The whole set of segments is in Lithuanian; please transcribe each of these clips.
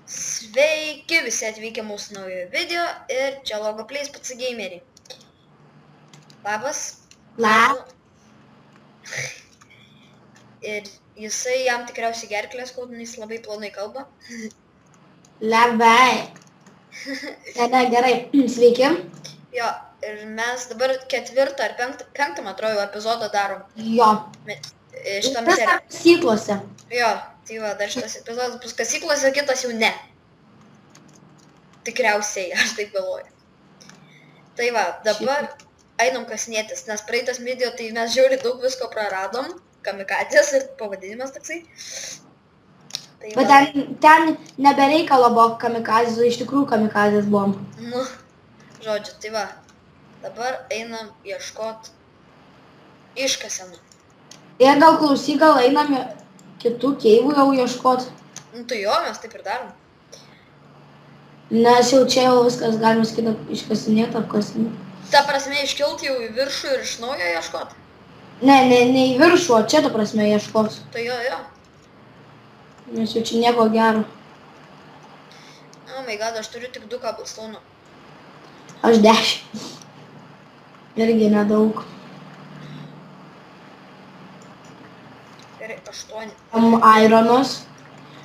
Sveiki visi atvykę mūsų naujo video ir čia Logoplays PC Gameriai. Labas. Ir jisai jam tikriausiai gerklės skauda, jis labai plonai kalba. Labai. Gerai, sveiki. Jo, ir mes dabar ketvirtą ar penktą, man atrodo, epizodą darom. Jo. Šitam Vis dar kasyklose. Jo, tai va, dar šitas epizodas bus kasyklose, kitas jau ne. Tikriausiai, aš taip galvoju. Tai va, dabar einam kasinėtis, nes praeitas video tai mes žiauriai daug visko praradom. Kamikadzės ir pavadinimas toksai. Tai Bet ten nebereikalo buvo kamikadzės, o iš tikrųjų kamikadzės buvom. Nu, žodžiu, tai va. Dabar einam ieškot iškasenų. Ir gal klausy, gal einam kitų keivų jau ieškot. Nu, tai jo, mes taip ir darom. Nes jau čia jau viskas galima sakyti iškasinėti, apkasinėti. Ta prasme, iškilti jau į viršų ir iš naujo ieškot? Ne į viršų, o čia ta prasme ieškot. Tai jo. Nes jau čia nieko gero. Oh my god, aš turiu tik 2 cobblestone. Aš 10. Irgi nedaug. Gerai, 8. Ironas.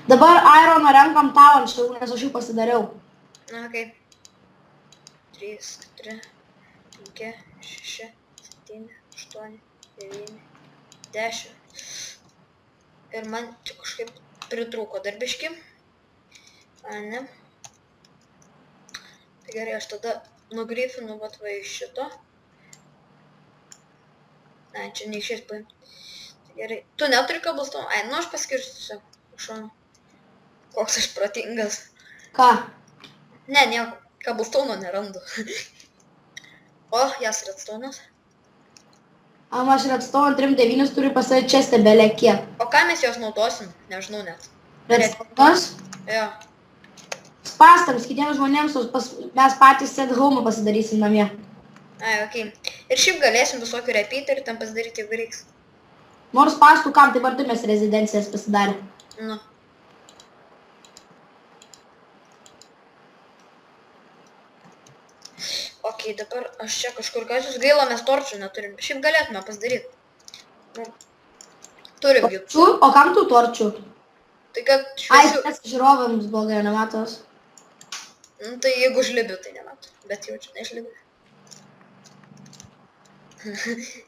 Dabar ironą renkam tau anksčiau, nes aš jau pasidariau. Na, okei. 3, 4, 5, 6, 7, 8, 9, 10. Ir man čia kažkaip pritrūko darbiški. Ne. Tai gerai, aš tada nugryfinu vat va iš šito. Ne, čia neišės paimti. Tai gerai. Tu neturi cobblestone? Ai, nu aš paskirsiu. Šonu. Koks aš protingas. Ką? Ne, nieko. Cobblestone nerandu. O, jas redstone'as. Aš redstone 3.9 turiu pasai čia stebelė kiek. O ką mes jos naudosim? Nežinau net. Redstone'as? Jo. Spastams, kitiems žmonėms, mes patys set home pasidarysim namie. Ai, okei. Ir šiaip galėsim visokių repeaterių ten pasidaryti, jeigu reiks. Nors spastų kam, taip arti mes rezidencijas pasidarė. Nu. Okei, dabar aš čia kažkur gasius, gaila mes torčių neturim. Šiaip galėtume pasidaryti. Nu. Turim jų. O kam tų torčių? Tai kad Ai, šviesių... nes žiūrovams blogai nematos. Nu, tai jeigu žlibiu, tai nemato. Bet jau čia nežlibiu.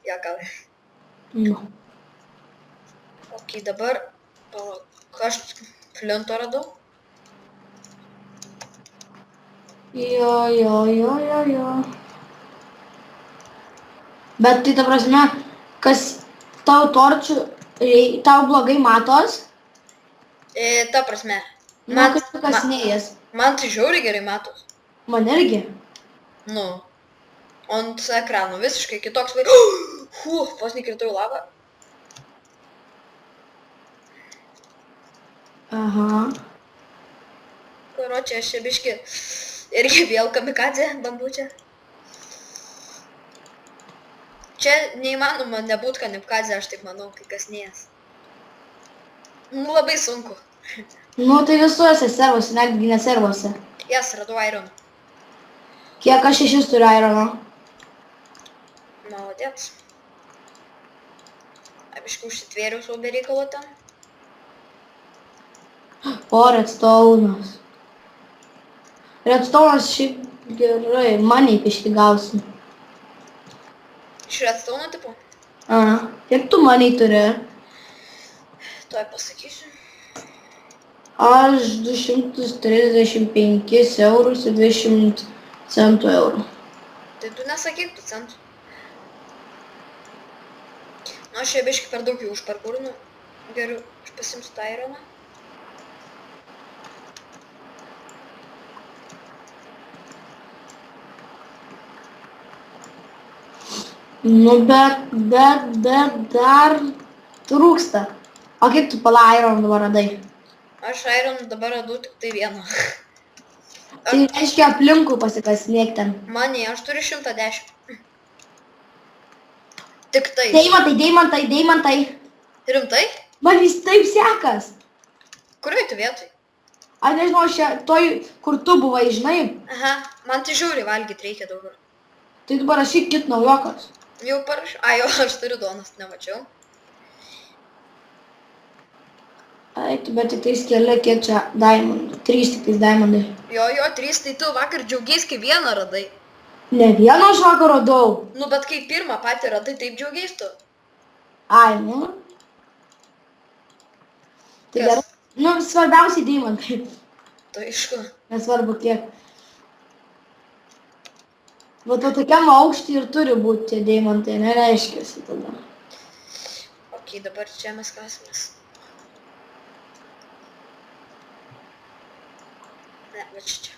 Ja, gal. Nu. Okei, dabar... Aš flinto radau. Jo. Bet tai ta prasme, kas tau torčių, tau blogai matos? Ta prasme. Man kažkas neės. Man tai žiauriai gerai matos. Man irgi. Nu. Ant ekrano visiškai kitoks vaikas. Vos nekritau į lavą. Aha. Karočią, aš čia biški. Irgi vėl kamikadzė bandau čia. Čia neįmanoma nebūt kamikadzė, aš taip manau, kai kas neės. Nu, labai sunku. Nu, tai visuose servuose, netgi neservuose. Jas, radau iron. Kiek aš 6 turiu irono? Malodėts. Abiškai užsitvėriau savo bereikalo ten. O, redstone'as. Redstone'as šiaip gerai, maniai piški gausim. Iš redstone'o tipo? Aha. Kiek tu maniai turi? Tuoj pasakysiu. Aš 235 eurus ir 20 centų eurų. Tai tu nesakyk tų centų. Nu, aš čia biškai per daug jų užparkurinu. Geriau, aš pasimsiu tą ironą. Nu, bet dar trūksta. O kaip tu pala iron dabar radai? Aš iron dabar radau tik tai vieną. Tai reiškia aplinkų pasikasinėk ten. Manį, aš turiu 110. Tik tai. Deimantai. Rimtai? Man vis taip sekas. Kurioj tu vietoj? Ai, nežinau, aš čia toj, kur tu buvai, žinai, Aha, man tai žiūri valgyti reikia dabar. tai dabar rašyk kit naujokas. Jau parašiau. Ai, jo, aš turiu duonos, nemačiau. Ai, bet tik tais keli, kiek čia diamondai. 3 tik tais diamondai. Jo, 3, tai tu vakar džiaugiais, kai vieną radai. Ne vieną aš vakar radau. Nu, bet kai pirmą patį radai, taip džiaugiais tu. Ai, nu. Tai Kas? gerai. Nu, svarbiausiai deimantai. Tu aišku. Nesvarbu kiek. Va, to tokiam aukštį ir turi būti tie deimantai, nereiškiasi tada. Ok, dabar čia mes kasimės. Ne, va čia.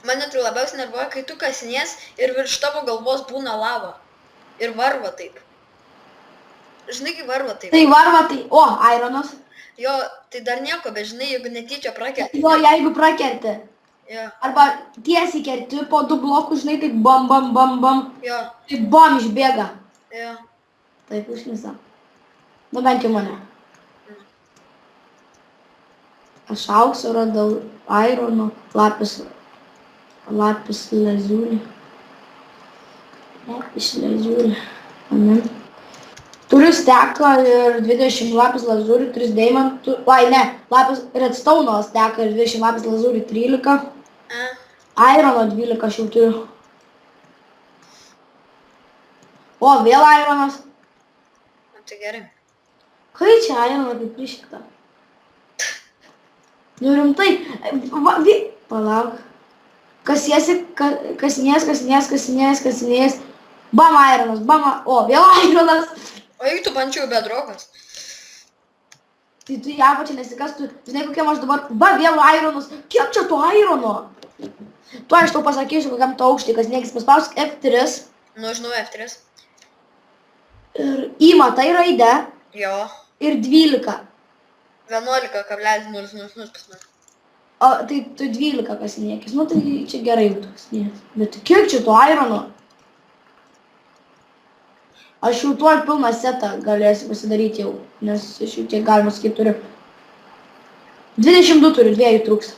Mane tai labiausiai nervuoja, kai tu kasinies ir virš tavo galvos būna lava. Ir varva taip. Žinai, kai varva taip. Tai varva, tai... O, ironas. Jo, tai dar nieko, bet žinai, jeigu netyčia prakerti. Jo, jeigu prakerti. Jo, Arba tiesiai kerti po 2 blokus, žinai, tai bam, bam, bam, bam. jo, Tai bam išbėga. jo. Taip užmisa. Nu bent jau mane. Aš aukso radau, irono, lapis lazuli. Lapis lazuli. Amen. Turiu steką ir 20 lapis lazuli, 3 deimantų. Ai, ne, lapis redstone steką ir 20 lapis lazuli, 13. Irono 12 aš jau turiu. O, vėl ironas. Na, tai gerai. Kai čia irono kaip prišikta? Nu rimtai. Palauk. Kasiesi, kasinės. Bam ironas, bam. O, vėl ironas. O jeigu tu bančiau bedrokas? Tai tu į apačią nesikastų. Žinai, kokiam aš dabar... Va, vėl ironas. Kiek čia to irono? Tu aš tau pasakysiu, kokiam to aukštį, kas niekis paspausk F3. Nu, žinau, F3. Ir įmatai raidę. Jo. Ir 12. 11,000 pas mane. O, tai tu 12 kasiniekis. Nu, tai čia gerai būtų kasiniekis. Bet kiek čia to irono? Aš jau tuo pilną setą galėsiu pasidaryti jau, nes aš jau tiek galima sakyti turiu. 22 turiu, 2 trūks.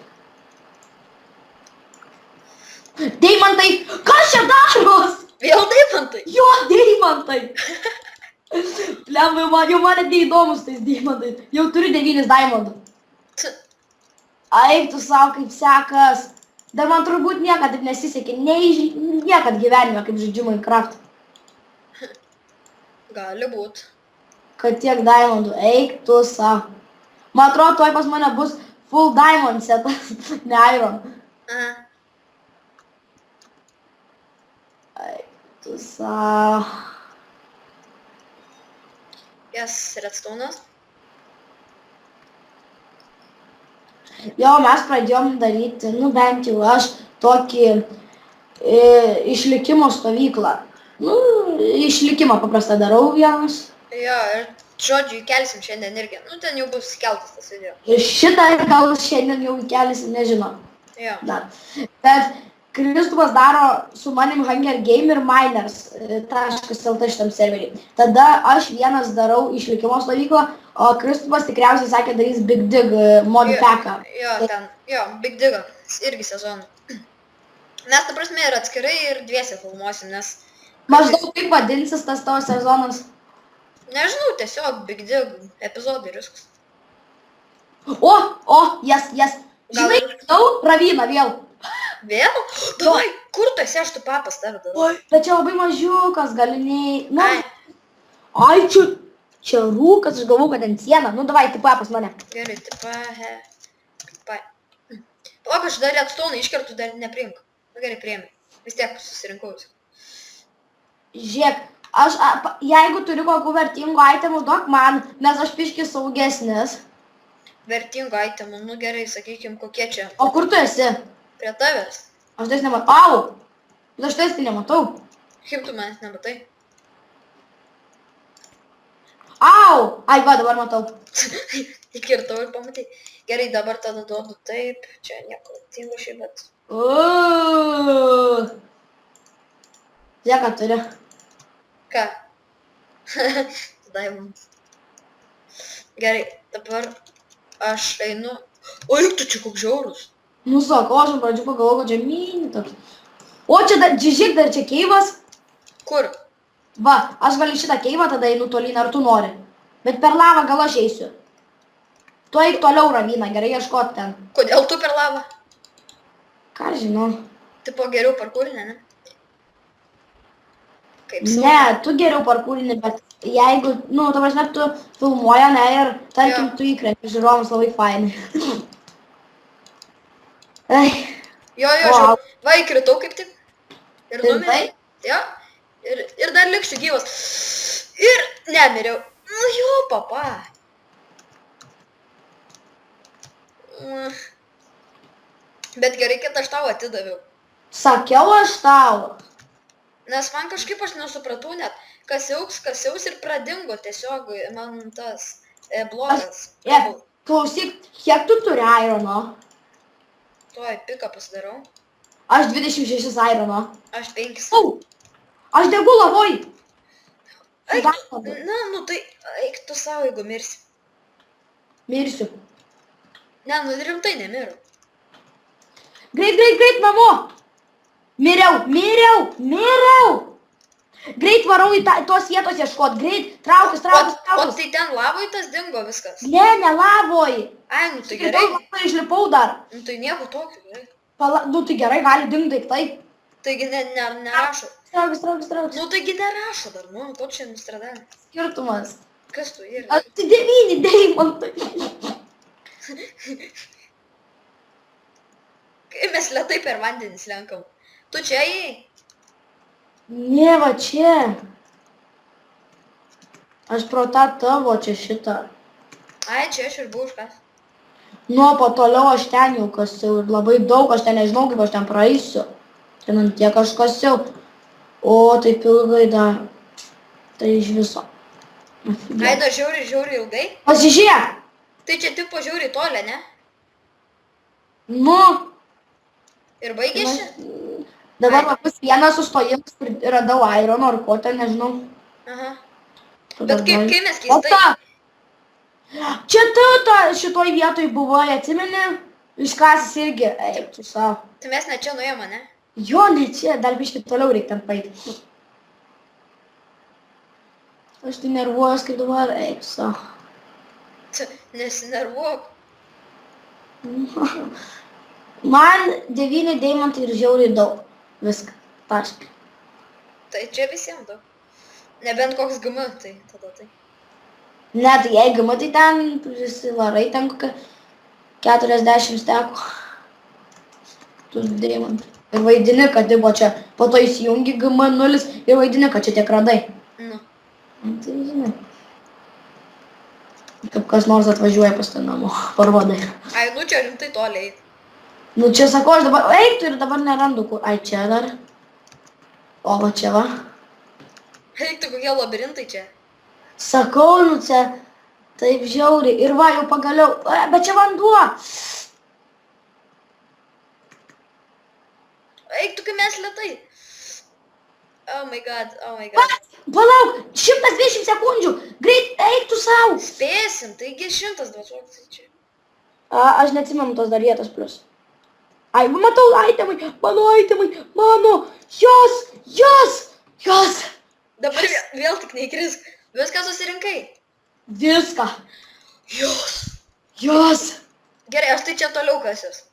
Deimantai! Kas čia daros? Vėl deimantai? Jo, deimantai! Lemba, jau man net neįdomus tais deimantai. Jau turiu 9 diamondų. Aik tu savo kaip sekas. Dar man turbūt niekad taip nesisekė. Niekad gyvenime kaip žaidžiu Minecraft. Gali būt. Kad tiek diamondų. Eik tu savo. Man atrodo, tuoj pas mane bus full diamond setas. Ne iron. Aha. Eik tu savo. Jas redstone'as. Jo, mes pradėjom daryti, nu bent jau aš, tokį išlikimo stovyklą. Nu, išlikimą paprastą darau vienas. Jo, ir žodžiu, įkelsim šiandien irgi. Nu, ten jau bus skeltas tas video. Ir šitą gal šiandien jau įkelsim, nežinau. Jo. Dar. Bet Kristupas daro su manim Hunger Game ir Miners.lt šitam serverį. Tada aš vienas darau išlikimo stovyklą, o Kristupas tikriausiai sakė darys Big Dig mod packą. Jo, ten, jo, Big Digą, irgi sezoną. Mes, ta prasme, ir atskirai, ir dviese filmuosim, nes... Maždaug kaip vadinsis tas tavo sezonas? Nežinau, tiesiog Big Dig epizodai ir viskas. Jas. Žinai, tau pravyna vėl. Vėl? Davai, kur tu esi, aš tu papas tave darau. Bet čia labai mažiukas, galiniai. Nu, Ai, čia rūkas, aš galvau, kad ant sieną. Nu, davai, tipa pas mane. gerai, tipa. Palauk, aš dar redstone iškertu, dar neprink. Nu, gerai, priėmė. Vis tiek susirinkau. Žiūrėk, jeigu turi kokių vertingų itemų, duok man, nes aš piški saugesnis. Vertingų itemų, nu gerai, sakykim, kokie čia. O kur tu esi? Prie tavęs. Aš tais nematau. Aš tais tai nematau. Kaip tu manęs nematai? Au! Ai, va, dabar matau. Įkirtau ir pamatai. Gerai, dabar tada duodu taip. Čia nieko vertingo šiaip, bet... Žiūrėk, ką turi. Ką? Diamond. Gerai, dabar aš einu. O juk tu čia koks žiaurus. Nu sako, aš ant pradžių pagalvoju, kad čia mini toks. O čia dar, žiūrėk, dar čia keivas. Kur? Va, aš gal į šitą keivą tada einu tolyn, ar tu nori. Bet per lavą gal aš eisiu. Tu eik toliau, Ravina, gerai ieškot ten. Kodėl tu per lavą? Ką žinau. Tipo geriau parkūrinę, ne? Kaip Ne, tu geriau parkūrinį, bet jeigu, nu, ta prasme, tu filmuoja, ne, ir tarkim, Jo. tu įkrenti žiūrovams labai fainai. Ei, Jo, Wow. žiūrėjau. Va, įkritau kaip tik. Ir Rimtai? numiriau. Jo. Ir dar liksiu gyvas. Ir nemiriau. Nu jo, papa. Bet gerai, kad aš tau atidaviau. sakiau aš tau. Nes man kažkaip aš nesupratau net, kasiaus ir pradingo tiesiog man tas blogas. Klausyk, kiek tu turi irono? Tuoj piką pasidarau. Aš 26 irono. Aš 5. Au, aš degu lavoj. Eik, Dar tu, labiau. na, nu tai eik tu savo, jeigu mirsi. Mirsiu. Ne, nu rimtai nemiru. Greit, namo. Miriau. Greit varau į tos vietos ieškot. Greit, traukis. O tai ten lavoj tas dingo viskas. Ne lavoj. Ai, nu tai gerai. Išlipau dar. Nu tai nieko tokio, gerai. Nu tai gerai, gali dingt daiktai. Taigi nerašo. Traukis. Nu taigi nerašo dar, nu, ko čia nustradavai. Skirtumas. Kas tu yra? Tai 9 deimantai. Kai mes lėtai per vandenį slenkam. Tu čia įėjai? Ne, va čia. Aš pro tą tavo čia šitą. Ai, čia aš ir buvau užkas. Nu, po toliau aš ten jau kasiau ir labai daug, aš ten nežinau, kaip aš ten praeisiu. Ten ant tiek aš kasiau. O, taip ilgai dar. Tai iš viso. Ai, dar žiauriai ilgai. Pasižiūrėk. Tai čia tik pažiūri tolė, ne? Nu. Ir baigėsi? Dabar va bus vienas sustojimas ir radau irono ar ko ten, nežinau. Aha. Tada Bet kai mes O keistai... ta! Čia tu šitoj vietoj buvai, atsimeni? Iškasis irgi, eik tu savo. Tai mes ne čia nuėjome, ne? Jo, ne čia, dar biškai toliau reikia ten paeiti. Aš tai nervuojas, kaip dabar, eik tu savo. Nesinervuok. Man 9 deimantai ir žiauriai daug. Viską, taškai. Tai čia visiems daug. Nebent koks GM, tai tada tai. Ne, tai jeigu matai ten, prisivarai ten kokią 40 teko. Tu deimantai. Ir vaidini, kad tai buvo čia, po to įsijungi GM0 ir vaidini, kad čia tiek radai. Nu. Tai žinai. Kaip kas nors atvažiuoja pas tą namo, parodai. Ai, nu čia rimtai toliai. Nu čia sakau, aš dabar, eik tu ir dabar nerandu, kur. Ai, čia dar. O, va čia va. Eik, tu kokie labirintai čia. Sakau, nu čia taip žiauriai. Ir va, jau pagaliau. Bet čia vanduo. Eik, tu kai mes lėtai. Oh my god. Palauk, 120 sekundžių. Greit, eik tu savo. Spėsim, taigi 120 tai čia. Aš neatsimenu tos dar vietos plius. Ai, matau aitemai, mano. Jos. Dabar vėl tik neįkrisk. Viską susirinkai. Viską. Jos. Gerai, aš tai čia toliau kasius.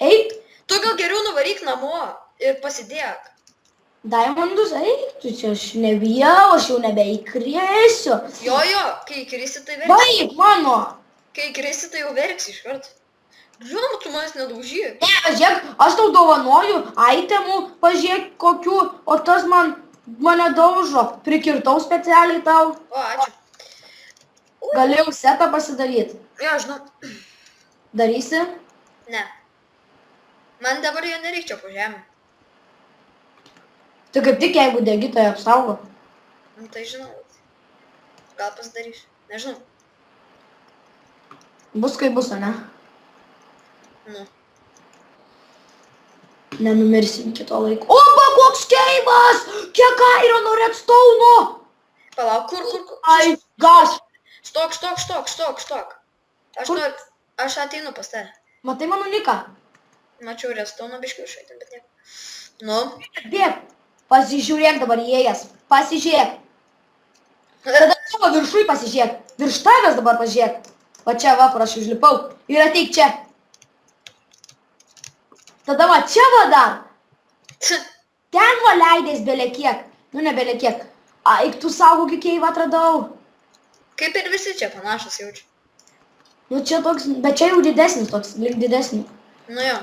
Eik. Tu gal geriau nuvaryk namo ir pasidėk. Diamondus, eik, tu čia aš nebijau, aš jau nebeįkrėsiu. Jo, kai įkrisi, tai verksi. Baig, mano. Kai įkrisi, tai jau verksi iš karto. Žinoma, tu manęs nedaužyk. Ne, pažiūrėk, aš tau dovanoju aitemų, pažiūrėk kokių, o tas mane daužo. Prikirtau specialiai tau. O, ačiū. Galėjau setą pasidaryti. Jo, žinau. Darysi? Ne. Man dabar jo nereikia po žemę. Tai kaip tik jeigu degi, tai apsaugo. Nu, tai žinau. Gal pasidarysiu. Nežinau. Bus kaip bus, ne? Nu. Nenumirsim iki to laiko. Oba, koks keivas! Kiek airono redstauno! Palauk, kur? Ai, gas! Stok. Aš ateinu pas tave. Matai mano niką? Mačiau restoną biškių išaitin, bet nieko. Nu. Bėg. Pasižiūrėk dabar įėjęs. Pasižiūrėk. Tada savo viršui pasižiūrėk. Virš tavęs dabar pasižiūrėk. Va čia va, kur aš užlipau. Ir ateik čia. Tada va čia va dar. Ten va leidės belekiek. Nu ne belekiek. Eik tu savo kokį keivą atradau. Kaip ir visi čia panašus jaučiu. Nu čia toks, bet čia jau didesnis toks, link didesnį. Nu jo.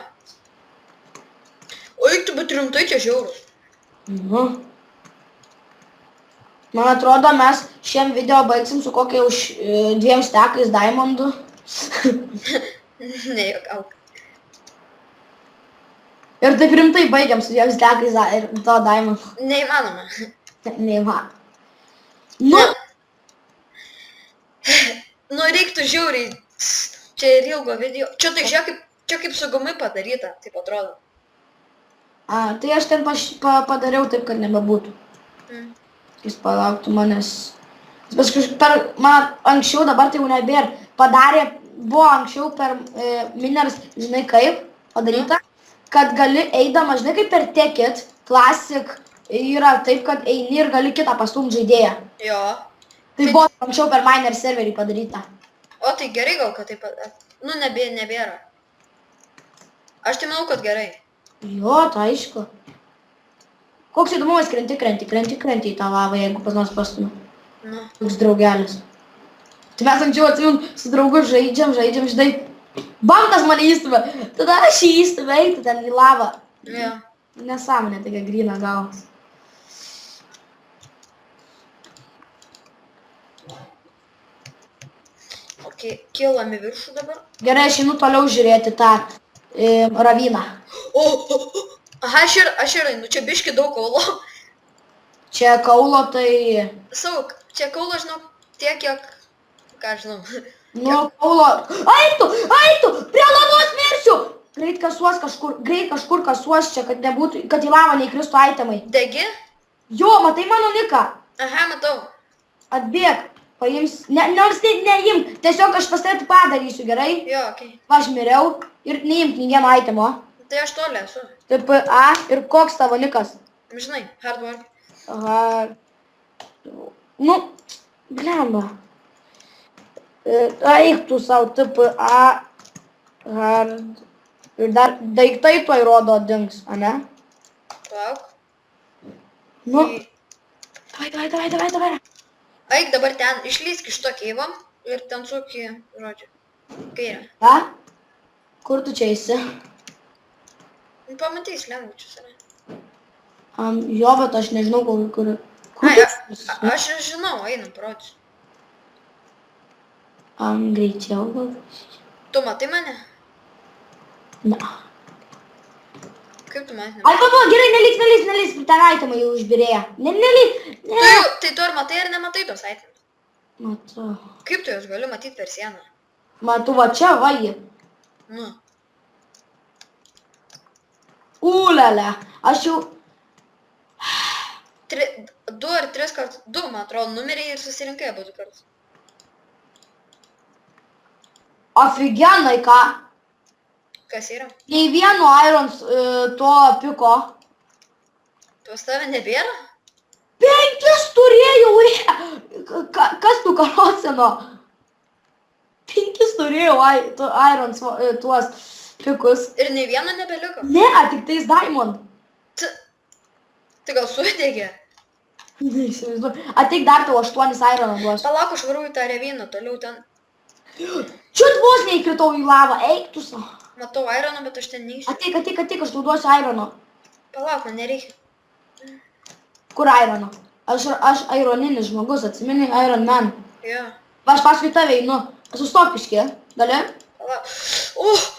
O eik tu, bet rimtai čia žiaurus. Nu. Man atrodo, mes šiam video baigsim su kokia už 2 stekais diamondų. Nejuokauk. Ir taip rimtai baigiam su 2 stekais ir to diamondų. Neįmanoma. Neįmanoma. Nu. Nu reiktų žiauriai. Čia ir ilgo video. Čia tai žiūrėk, čia kaip su gumai padaryta, taip atrodo. Tai aš ten padariau taip, kad nebebūtų. Jis palauktų manęs. Man anksčiau, dabar tai jau nebėra. Padarė, buvo anksčiau per miners, žinai kaip padaryta, kad gali eidama, žinai kaip per Tekit, Classic yra taip, kad eini ir gali kitą pastumti žaidėją. Jo. Tai buvo anksčiau per miner serverį padaryta. O tai gerai gal, kad taip, nu nebėra. Aš tai manau, kad gerai. Jo, tai aišku. Koks įdomumas krenti į tą lavą, jeigu pas nors pastumė. Nu. Toks draugelis. Tai mes anksčiau atsimint, su draugu žaidžiam, žinai, bankas mane įstumė, tada aš jį įstumė eiti ten į lavą. Jo. Nesąmonė, tokia gryna gavas. Kėlami viršų dabar. Gerai, aš einu toliau žiūrėti tą ravyną. Aha, aš ir einu, čia biški daug kaulo. Čia kaulo tai... Sauk, čia kaulo, žinau, tiek, kiek, ką žinau. Nu, kaulo... Aitu, prie lavos mirsiu! Greit kažkur kasuos čia, kad nebūtų, kad į lavą neįkristų aitemai. Degi? Jo, matai mano niką? Aha, matau. Atbėg, paims, nors neimk, tiesiog aš pas tai padarysiu, gerai? Jo, okei. Aš miriau ir neimk nei vieno aitemo. Tai aš toli esu. TPA ir koks tavo nikas? Žinai, hard work. Nu, blemba. Eik tu savo TPA hard. Ir dar daiktai tuoj rodo dings, ane? Lauk. Nu. Davai. Eik dabar ten, išlysk iš to keivo ir ten suki, žodžiu, kairę. Kur tu čia esi? Pamatys lengvučius, ane? Jo, bet aš nežinau, kur. Aš žinau, einam, parodysiu. Greičiau gal. Tu matai mane? Ne. Kaip tu manai? Va, gerai, nelys, ten aitemai jau užbirėja. Nelys. Tai tu ar matai ar nematai tos aitemus? Matau. Kaip tu jos gali matyti per sieną? Matau, va čia, va jį. Nu. Ulele, aš jau... 2 ar 3 kartus, 2, man atrodo, numeriai ir susirinkai abu 2 kartus. Afigenai, ką? Kas yra? Nei vieno irons to piko. Pas tave nebėra? 5 turėjau, kas tu karosino? 5 turėjau irons tuos pikus. Ir nei vieno nebeliko? Ne, tik tais diamond. Tai gal sudegė? Neįsivaizduoju. Ateik dar tau 8 ironą duosiu. Palauk, aš varau į tą revyną, toliau ten. Čiut vos neįkritau į lavą, eik tu savo. Matau ironą, bet aš ten neįsiu. Ateik, aš tau duosiu ironą. Palauk, man nereikia. Kur ironą? Aš ironinis žmogus, atsimeni Iron Man. Jo. Aš paskui tave einu. Sustok piškė, gali? Palauk.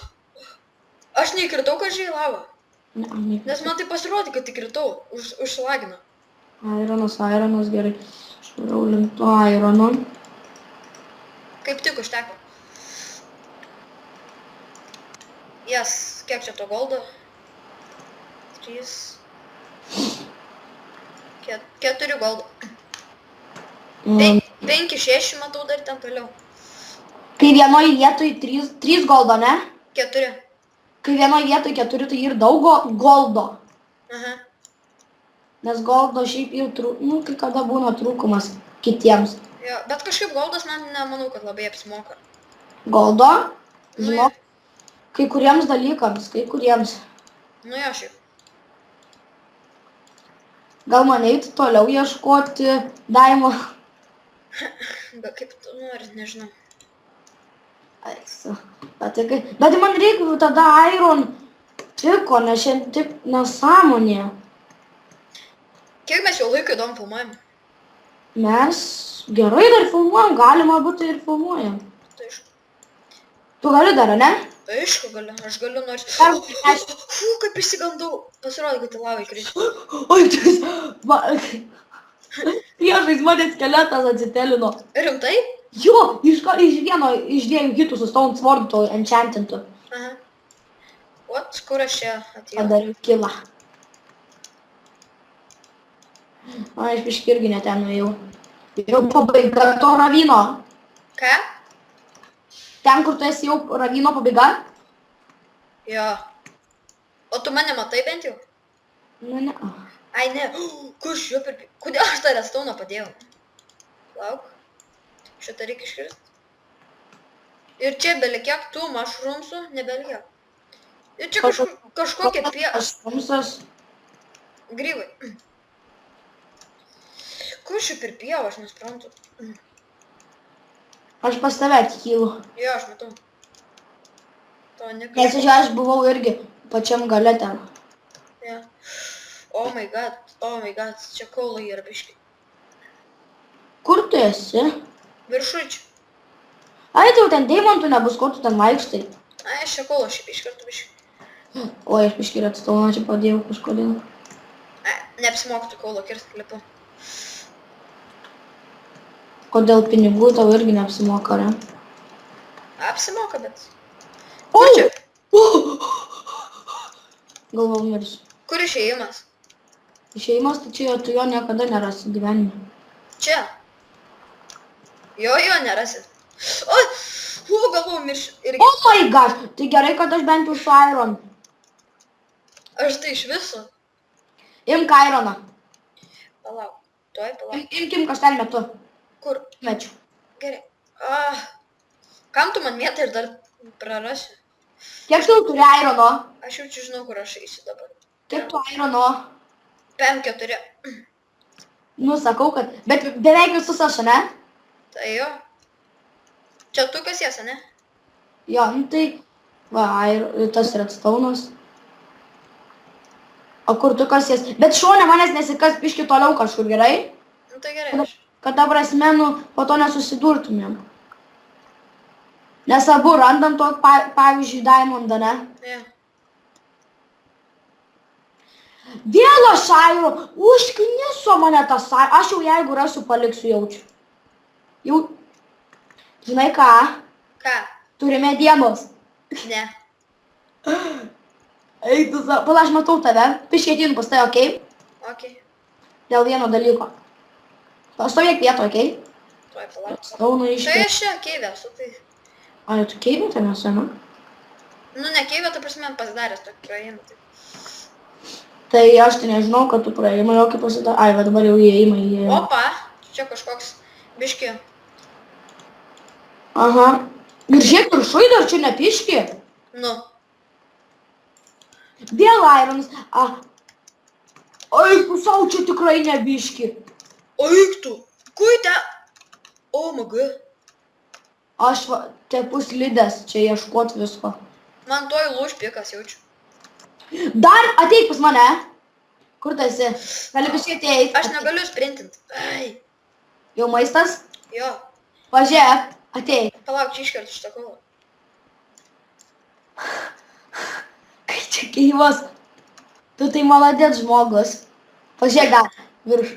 Aš neįkritau, kad žiai lavą. Nes man tai pasirodė, kad įkritau. Užsilagino. Ironas, gerai. Aš varau link to irono. Kaip tik užteko. Jas, kiek čia to goldo? 3. 4 goldo. 5-6 matau dar ten toliau. Kai vienoj vietoj 3 goldo, ne? 4. Kai vienoj vietoj 4, tai ir daug goldo. Aha. Nes goldo šiaip ir kai kada būna trūkumas kitiems. Jo, bet kažkaip goldas man nemanau, kad labai apsimoka. Goldo? Nu, Žinok, kai kuriems dalykams, kai kuriems. Nu jo, šiaip. Gal man eiti toliau ieškoti daimo? Bet kaip tu nori, nežinau. Aiksa. Bet man reikia tada iron piko, nes šiandien taip nesąmonė. Kiek mes jau laiko įdomu filmuojam? Mes gerai dar filmuojam, galima būtų ir filmuojam. Tai aišku. Tu gali dar, ne? Tai aišku galiu, aš galiu nors... Dar- Fū, kaip išsigandau. Pasirodė, kad į lavą įkrito. Oi, tu priešais mane skeletas atsitelino. Rimtai? Jo, iš 2 hitų su Stone Sword to enchantintų. Aha. What? Kur aš čia atėjau? Padariau kilą. Aš biškį irgi ne ten nuėjau. Jau pabaiga to ravino. Ką? Ten, kur tu esi jau ravino pabaiga? Jo. O tu mane matai bent jau? Nu, ne. Ai, ne. Kur aš jau per... Kodėl aš tą redstone padėjau? Lauk. Šitą reikia iškirsti. Ir čia belikiek tų mushroomsų, nebelikiek. Ir čia kažkokie Aš tamsas. Grybai. Kur aš jau per pievą, aš nesprantu. Aš pas tave atkylu. Jo, aš matau. To Nes nekas. aš buvau irgi pačiam gale ten. Ja. Oh my god, čia kaulai yra biški. Kur tu esi? Viršui čia. Ai, tai jau ten deimantų nebus, kur tu ten vaikštai. Ai, aš čia kaulą šiaip iškartu biški. Oi, aš biškį redstone čia padėjau kažkodėl. Ai, neapsimoktų kaulą kirsti lipu. Kodėl pinigų tau irgi neapsimoka, ne? Apsimoka, bet... O! čia? Galvau mirsiu. Kur išėjimas? Išėjimas, tai čia tu jo niekada nerasi gyvenime. Čia. Jo, nerasit. Oi, galvau miršiu. Irgi. Oh my gosh, tai gerai, kad aš bent jau su iron. Aš tai iš viso. Imk ironą. Palauk. Palauk. Imkim kažten metu. Kur? Mečiu. Gerai. Kam tu man mėtai ir dar prarasiu? Kiek tu turi irono? Aš jau čia žinau, kur aš eisiu dabar. Kiek tu irono? PM4. Nu, sakau, kad... Bet beveik visus aš, ne? Tai jo. Čia tu kas esi, ne? Jo, nu tai... Va, tas redstone'as. O kur tu kas esi? Bet šone manęs nesikas biški toliau kažkur, gerai? Nu tai gerai. Kad ta prasme, nu, po to nesusidurtumėm. Nes abu randam to, pavyzdžiui, diamondą, ne? Ja. Vėl aš airo, užkniso mane tas airo. Aš jau jeigu rasiu, paliksiu jaučiu. Jau, žinai ką? Ką? Turime dienos. Ne. Eik tu savo, pala, aš matau tave. Piškėtinu pas tai, okei? Okei. Dėl vieno dalyko. Pastovėk vietą, okei? Tuoj palauk. Stauna Tai iškė. aš čia keivė esu, tai... Ai, tu keivė ten esu, ne? Nu, ne keivė, ta prasme, pasidaręs tokį praėjimą. Tai... Tai aš tai nežinau, kad tu praėjimą jokį pasidarė. Ai, va dabar jau įėjimą įėjimą. Opa, čia kažkoks biški. Aha. Ir žiūrėk, viršui dar čia nepiški. Nu. Vėl irons. Ai, tu savo čia tikrai nebiški. Eik tu. Kui te... O, magai. Aš va, tepus lydės čia ieškot visko. Man toj lūž pikas jaučiu. Dar ateik pas mane. Kur tu esi? Gali biškai ateit. Aš negaliu sprintint. Ai. Jau maistas? Jo. Pažiūrėk, ateik. Palauk, čia iškertu šitą kovą. Kai čia keivas. Tu tai maladėt žmogus. Pažiūrėk dar, virš.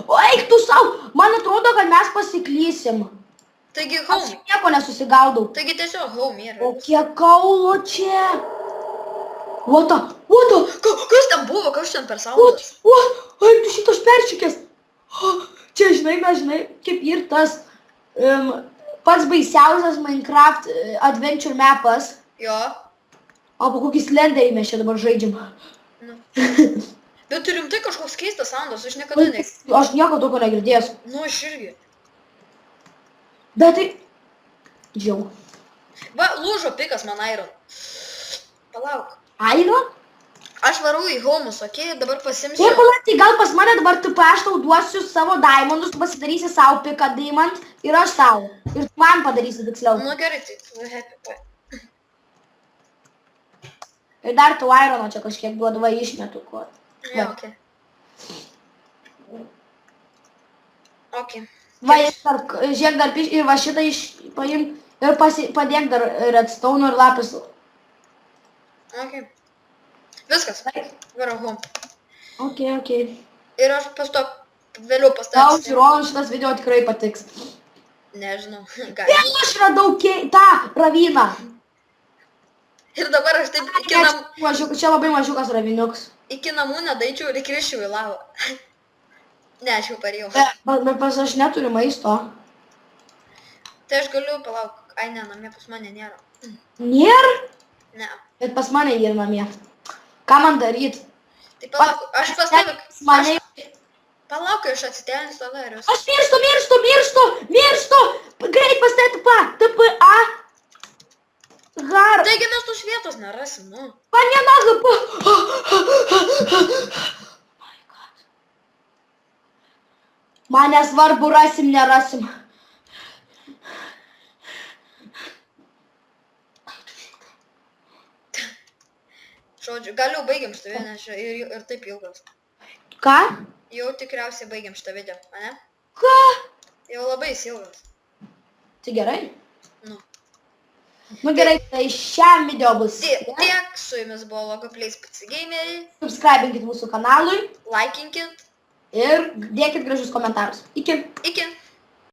O eik tu savo. Man atrodo, kad mes pasiklysim. Taigi Aš home. nieko nesusigaudau. Taigi tiesiog home yra. O kiek kaulo čia. What? Kas ten buvo? Kas ten per saudas? Ai, tu šitas peršykęs. čia, žinai, mes, žinai, kaip ir tas pats baisiausias Minecraft Adventure mapas. Jo. O po kokį slenderį mes čia dabar žaidžiam. Nu. Bet tu rimtai kažkoks keistas sandos, aš niekada ne... Aš nieko tokio negirdėjęs. Nu, aš irgi. Bet tai... Džiau. Va, lūžo pikas man Iron. Palauk. Iron? Aš varau į homus, okei, dabar pasimsiu. Ir palauk, tai gal pas mane dabar tu aš tau duosiu savo diamondus, tu pasidarysi savo piką diamond ir aš tau. Ir tu man padarysi tiksliau. Nu, gerai, tai happy. Ir dar tu Irono čia kažkiek duodavai išmetu ko. Jo, okei. Okei. Va, žiūrėk dar piš ir va šitą paim ir padėk dar redstone ir lapis. Okei. Viskas, varau home. Okei. Ir aš vėliau Tau pastatysiu. žiūrovams šitas video tikrai patiks. Nežinau, Vėl gali. aš radau tą ravyną. Ir dabar aš taip Čia labai mažiukas raviniuks. iki namų nedaičiau ir įkriščiau į lavą. Ne, aš jau parėjau. Bet pas aš neturiu maisto. Tai aš galiu, palauk, ai ne, namie pas mane nėra. Nėr? Ne. Bet pas mane yra namie. Ką man daryt? Tai palauk, aš pas tave... Mane... Palauk, aš atsitėlins tada ir jūs. Aš mirštu! Greit pas TPA! Gar... Taigi mes tos vietos nerasim, nu. Man viena HP! Man nesvarbu, rasim, nerasim. Žodžiu, galiu baigiam šitą video, nes ir taip ilgas. Ką? Jau tikriausiai baigiam šitą video, ane? Ką? Jau labai ilgas. Tai gerai. Nu. Nu gerai, tai šiam video bus. Tiek, su jumis buvo Logoplays PC Gameriai. Subscribinkit mūsų kanalui Laikinkit. ir dėkit gražius komentarus. Iki. Iki.